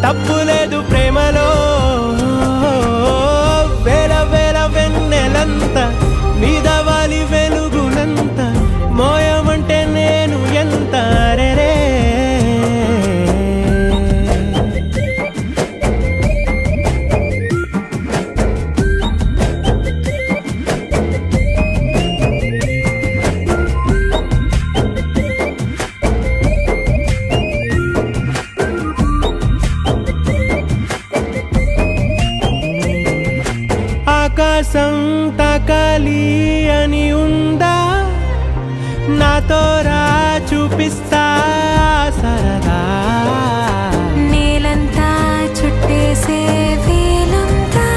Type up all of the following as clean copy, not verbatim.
తప్పు లేదు ప్రేమలో. వేల వేల వెన్నెలంత మీద వాలి వెలుగునంత మోయమంటే నేను ఎంత రే. ఆకాశం తాకాలి అని ఉందా, నాతో రా చూపిస్తా సరదా. నేలంతా చుట్టేసే వేలంతా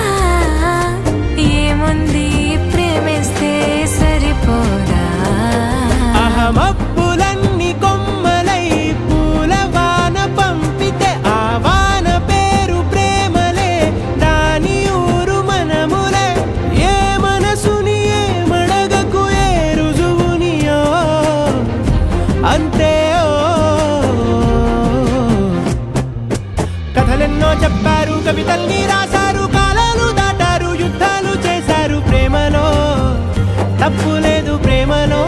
ఏముంది ప్రేమిస్తే సరిపోదా. అహమప్పులన్నీ కొమ్మలై పూలవాన పంపితే ఆ వాన పేరు ప్రేమలే, దాని ఊరు మనములే. ఏ మనసుని ఏ మడగకు ఏ రుజువునియో అంతే. కథలెన్నో చెప్పారు, కవితల్ని రాశారు, కాలాలు దాటారు, యుద్ధాలు చేశారు. ప్రేమలో తప్పు లేదు ప్రేమలో.